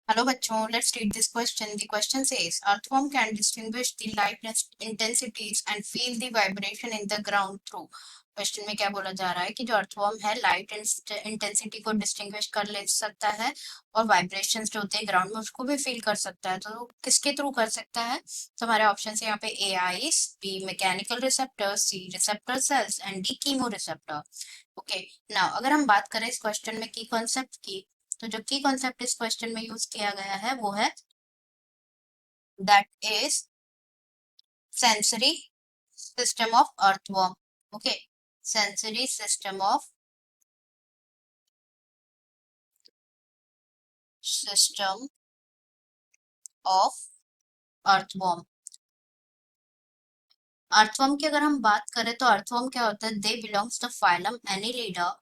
Hello बच्चों, let's read this question. The question says, earthworm can distinguish the light intensities and feel the vibration in the ground through. Question में क्या बोला जा रहा है कि जो अर्थवर्म है लाइट इंटेंसिटी को डिस्टिंग्विश कर ले सकता है और वाइब्रेशंस जो होते हैं ग्राउंड में उसको भी फील कर सकता है। तो किसके थ्रू कर सकता है? तो हमारे ऑप्शन है यहाँ पे A eyes, B mechanical receptor, C receptor cells and D chemo receptor. Okay, now अगर हम बात करें इस क्वेश्चन में की कॉन्सेप्ट की, तो जो की कॉन्सेप्ट इस क्वेश्चन में यूज किया गया है वो है that is sensory system of earthworm. Okay, sensory system of earthworm. Earthworm की अगर हम बात करें तो अर्थवर्म क्या होता है? दे belongs the phylum Annelida.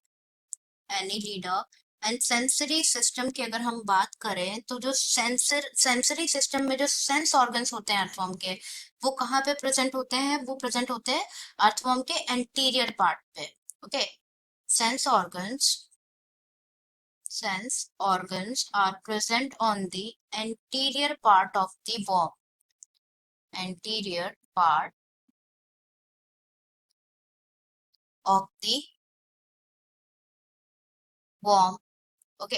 And sensory system की अगर हम बात करें तो जो सेंसरी सिस्टम में जो सेंस ऑर्गन्स होते हैं अर्थवर्म के, वो कहाँ पे प्रेजेंट होते हैं? वो प्रेजेंट होते हैं अर्थवर्म के एंटीरियर पार्ट पे। Okay, sense organs are present on the anterior part of the worm. Anterior part of the worm. Okay,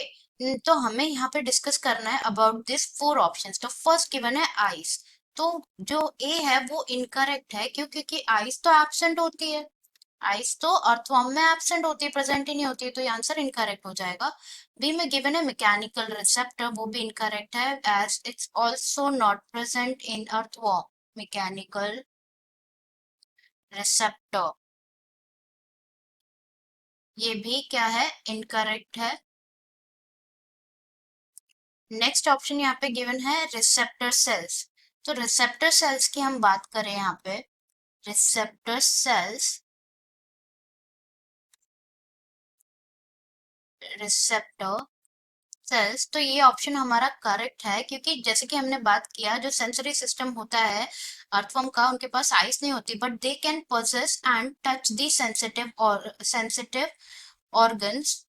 तो हमें यहाँ पे डिस्कस करना है अबाउट दिस फोर ऑप्शंस। तो फर्स्ट गिवन है आइस। तो जो ए है वो इनकरेक्ट है, क्यों? क्योंकि आइस तो एब्सेंट होती है, आइस तो अर्थवर्म में एब्सेंट होती है, प्रेजेंट ही नहीं होती है, तो ये आंसर इनकरेक्ट हो जाएगा। बी में गिवन है मैकेनिकल रिसेप्टर, वो भी इनकरेक्ट है as it's also not present in earthworm. Mechanical receptor ये भी क्या है? इनकरेक्ट है। नेक्स्ट ऑप्शन यहाँ पे गिवन है रिसेप्टर सेल्स। तो रिसेप्टर सेल्स की हम बात करें यहाँ पे, रिसेप्टर सेल्स, तो ये ऑप्शन हमारा करेक्ट है, क्योंकि जैसे कि हमने बात किया जो सेंसरी सिस्टम होता है अर्थवर्म का, उनके पास आइज नहीं होती, but they can possess and touch the sensitive organs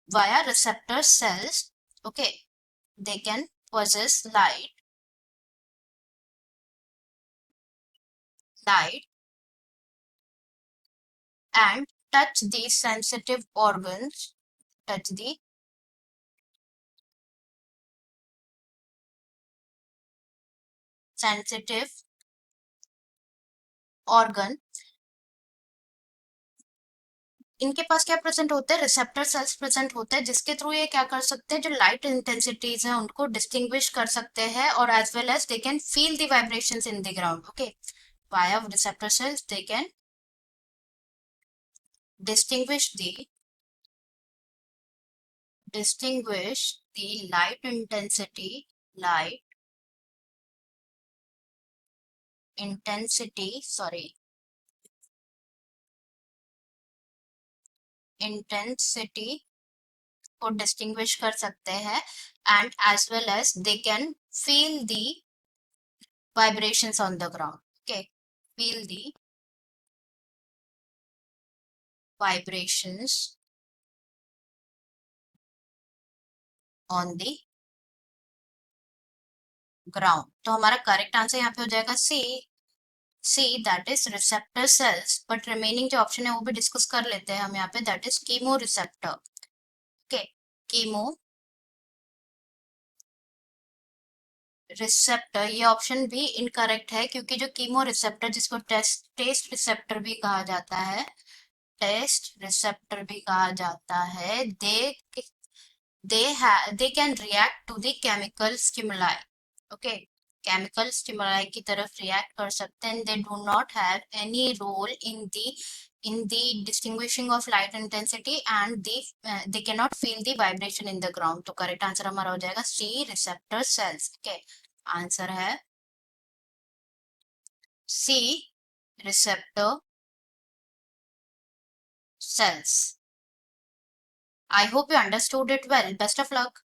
via receptor cells. Okay, they can possess light and touch the sensitive organs, touch the sensitive organ। इनके पास क्या प्रेजेंट होते हैं? रिसेप्टर सेल्स प्रेजेंट होते हैं, जिसके through ये क्या कर सकते हैं? जो लाइट इंटेंसिटीज हैं उनको डिस्टिंग्विश कर सकते हैं, और as well as they can feel the vibrations in the ground. Okay, via receptor cells they can distinguish the light intensity को डिस्टिंग्विश कर सकते हैं, and as well as they can feel the vibrations on the ground। okay, feel the vibrations on the ground। तो हमारा correct answer यहाँ पे हो जाएगा see that is receptor cells. But remaining जो ऑप्शन है वो भी डिस्कस कर लेते हैं हम यहाँ पे, that is chemo receptor. Okay, chemo receptor ये ऑप्शन भी इनकरेक्ट है, क्योंकि जो कीमो रिसेप्टर, जिसको टेस्ट रिसेप्टर भी कहा जाता है, they can react to the chemical stimuli। okay, chemical stimuli की तरफ react कर सकते हैं। they do not have any role in the distinguishing of light intensity and they cannot feel the vibration in the ground। तो correct answer हमारा हो जाएगा सी receptor sales. Okay, answer है सी receptor cells। I hope you understood it well. Best of luck.